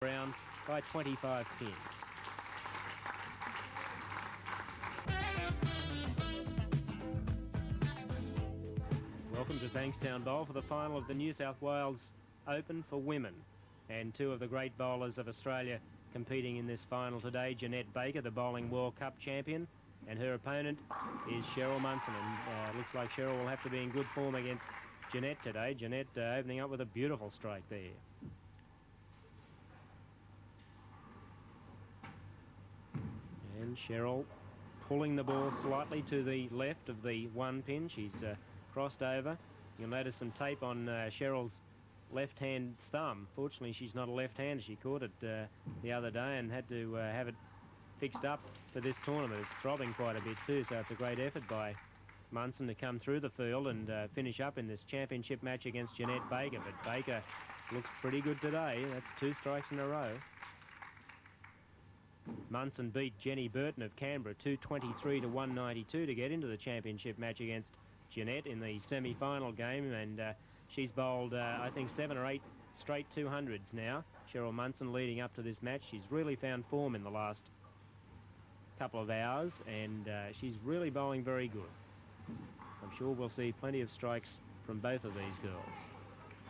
round by 25 pins. Welcome to Bankstown Bowl for the final of the New South Wales Open for women. And two of the great bowlers of Australia competing in this final today, Jeanette Baker, the Bowling World Cup champion, and her opponent is Cheryl Munson. And looks like Cheryl will have to be in good form against Jeanette today. Jeanette opening up with a beautiful strike there. And Cheryl pulling the ball slightly to the left of the one pin. She's crossed over. You'll notice some tape on Cheryl's left-hand thumb. Fortunately, she's not a left-hander. She caught it the other day and had to have it fixed up for this tournament. It's throbbing quite a bit too, so it's a great effort by Munson to come through the field and finish up in this championship match against Jeanette Baker. But Baker looks pretty good today. That's 2 strikes in a row. Munson beat Jenny Burton of Canberra 223 to 192 to get into the championship match against Jeanette in the semi-final game, and she's bowled I think 7 or 8 straight 200s now. Cheryl Munson leading up to this match. She's really found form in the last couple of hours, and she's really bowling very good. I'm sure we'll see plenty of strikes from both of these girls.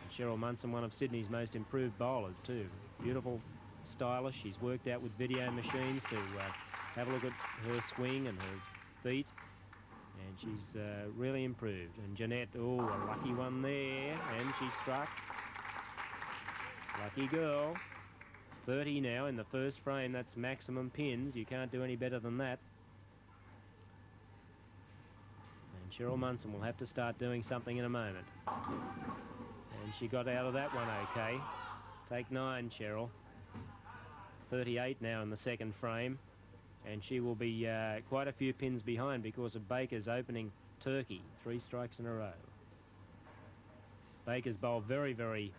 And Cheryl Munson, one of Sydney's most improved bowlers too. Beautiful, stylish. She's worked out with video machines to have a look at her swing and her feet, and she's really improved. And Jeanette, oh, a lucky one there, and she struck. Lucky girl. 30 now in the first frame. That's maximum pins. You can't do any better than that. And Cheryl Munson will have to start doing something in a moment. And she got out of that one okay. Take 9, Cheryl. 38 now in the second frame, and she will be quite a few pins behind because of Baker's opening turkey. 3 strikes in a row. Baker's bowled very, very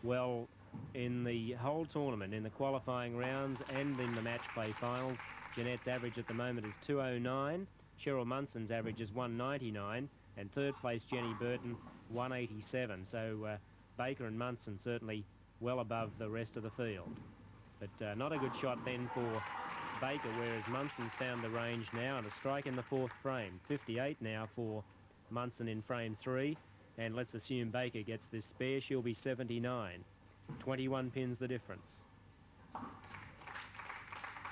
well in the whole tournament, in the qualifying rounds and in the match play finals. Jeanette's average at the moment is 209. Cheryl Munson's average is 199, and third place Jenny Burton 187. So Baker and Munson certainly well above the rest of the field. But not a good shot then for Baker, whereas Munson's found the range now, and a strike in the 4th frame. 58 now for Munson in frame 3, and let's assume Baker gets this spare. She'll be 79. 21 pins the difference.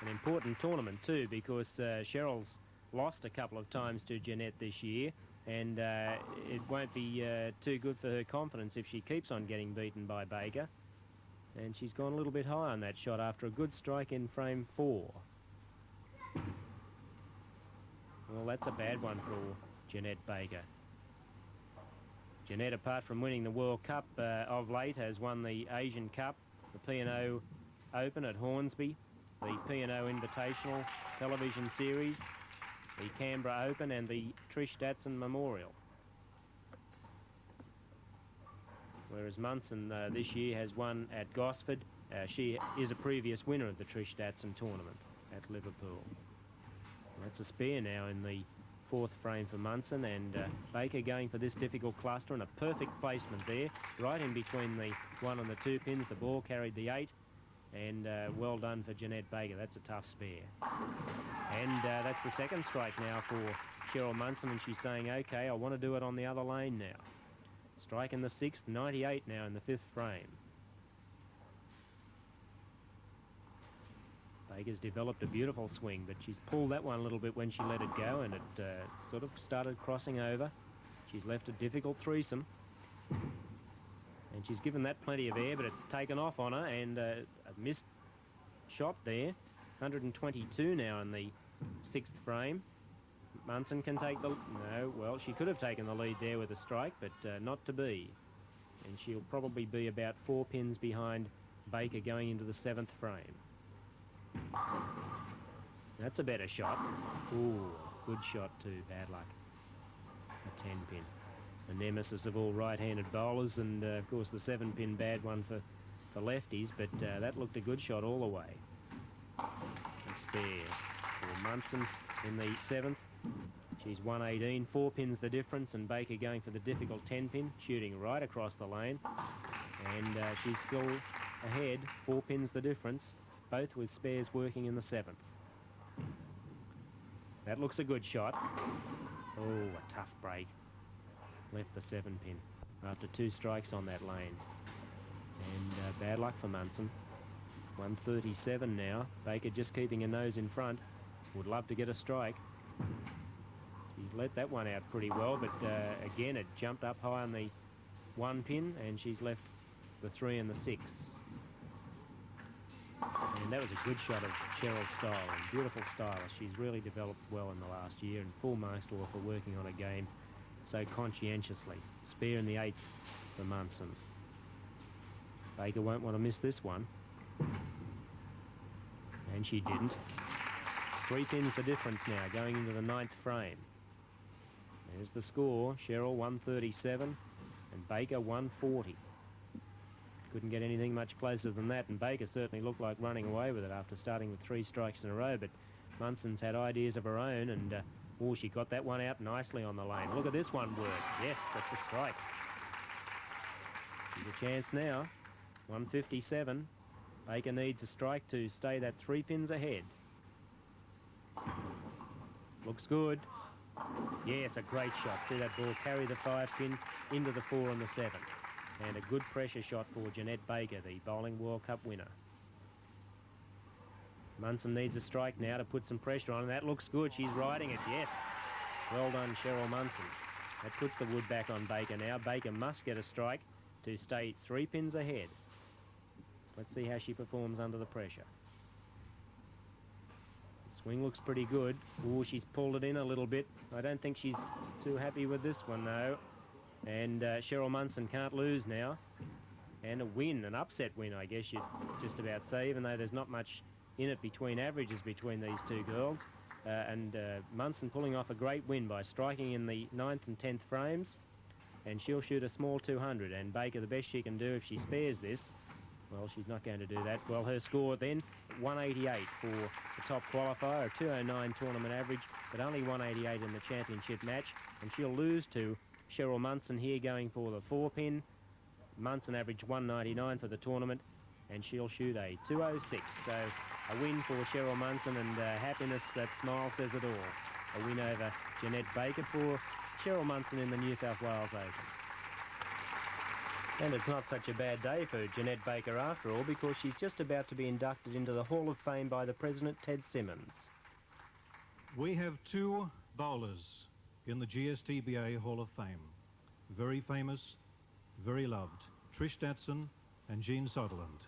An important tournament too, because Cheryl's lost a couple of times to Jeanette this year, and it won't be too good for her confidence if she keeps on getting beaten by Baker. And she's gone a little bit high on that shot after a good strike in frame 4. Well, that's a bad one for Jeanette Baker. Jeanette, apart from winning the World Cup of late, has won the Asian Cup, the P&O Open at Hornsby, the P&O Invitational Television Series, the Canberra Open, and the Trish Datson Memorial. Whereas Munson this year has won at Gosford. She is a previous winner of the Trish Datson tournament at Liverpool. Well, that's a spare now in the 4th frame for Munson, and Baker going for this difficult cluster, and a perfect placement there, right in between the 1 and the 2 pins. The ball carried the 8, and well done for Jeanette Baker. That's a tough spare. And that's the second strike now for Cheryl Munson, and she's saying, okay, I want to do it on the other lane now. Strike in the 6th, 98 now in the 5th frame. Baker's developed a beautiful swing, but she's pulled that one a little bit when she let it go, and it sort of started crossing over. She's left a difficult threesome, and she's given that plenty of air, but it's taken off on her, and a missed shot there. 122 now in the 6th frame. Munson can take the... No, well, she could have taken the lead there with a strike, but not to be. And she'll probably be about 4 pins behind Baker going into the 7th frame. That's a better shot. Ooh, good shot too. Bad luck. A 10-pin. The nemesis of all right-handed bowlers, and of course the 7-pin bad one for lefties, but that looked a good shot all the way. A spare for Munson in the 7th. She's 118, 4 pins the difference, and Baker going for the difficult 10-pin, shooting right across the lane. And she's still ahead, 4 pins the difference, both with spares working in the 7th. That looks a good shot. Oh, a tough break. Left the 7 pin after 2 strikes on that lane. And bad luck for Munson. 137 now. Baker just keeping a nose in front. Would love to get a strike. She let that one out pretty well, but again, it jumped up high on the 1 pin, and she's left the 3 and the 6. And that was a good shot of Cheryl's style, and beautiful stylist. She's really developed well in the last year, and full master for working on a game so conscientiously. Spare in the 8th for Munson. Baker won't want to miss this one. And she didn't. 3 pins the difference now, going into the 9th frame. There's the score. Cheryl 137 and Baker 140. Couldn't get anything much closer than that, and Baker certainly looked like running away with it after starting with 3 strikes in a row, but Munson's had ideas of her own, and oh, she got that one out nicely on the lane. Look at this one work. Yes, that's a strike. There's a chance now. 157. Baker needs a strike to stay that 3 pins ahead. Looks good. Yes, a great shot. See that ball carry the 5 pin into the 4 and the 7. And a good pressure shot for Jeanette Baker, the Bowling World Cup winner. Munson needs a strike now to put some pressure on, and that looks good. She's riding it, yes. Well done, Cheryl Munson. That puts the wood back on Baker now. Baker must get a strike to stay 3 pins ahead. Let's see how she performs under the pressure. The swing looks pretty good. Oh, she's pulled it in a little bit. I don't think she's too happy with this one, though. And Cheryl Munson can't lose now. And a win, an upset win, I guess you'd just about say, even though there's not much in it between averages between these 2 girls. Munson pulling off a great win by striking in the 9th and 10th frames. And she'll shoot a small 200. And Baker, the best she can do if she spares this, well, she's not going to do that. Well, her score then, 188 for the top qualifier, a 209 tournament average, but only 188 in the championship match. And she'll lose to Cheryl Munson here going for the 4 pin. Munson averaged 199 for the tournament, and she'll shoot a 206. So a win for Cheryl Munson, and happiness, that smile says it all. A win over Jeanette Baker for Cheryl Munson in the New South Wales Open. And it's not such a bad day for Jeanette Baker after all, because she's just about to be inducted into the Hall of Fame by the President, Ted Simmons. We have 2 bowlers in the GSTBA Hall of Fame. Very famous, very loved. Trish Datson and Jean Sutherland.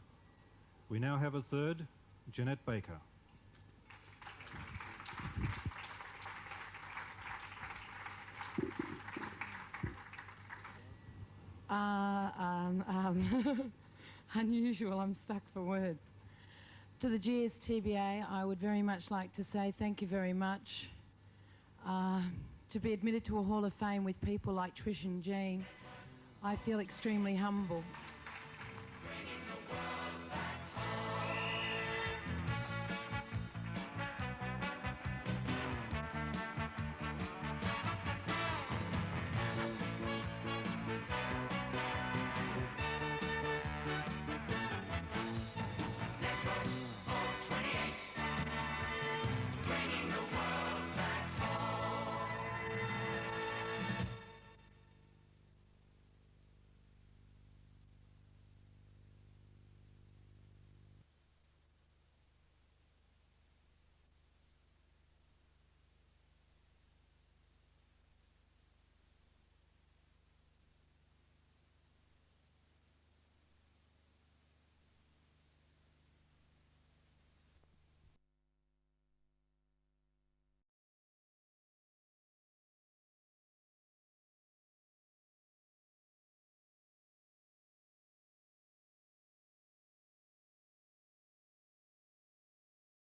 We now have a 3rd, Jeanette Baker. Unusual, I'm stuck for words. To the GSTBA, I would very much like to say thank you very much. To be admitted to a Hall of Fame with people like Trish and Jean, I feel extremely humble.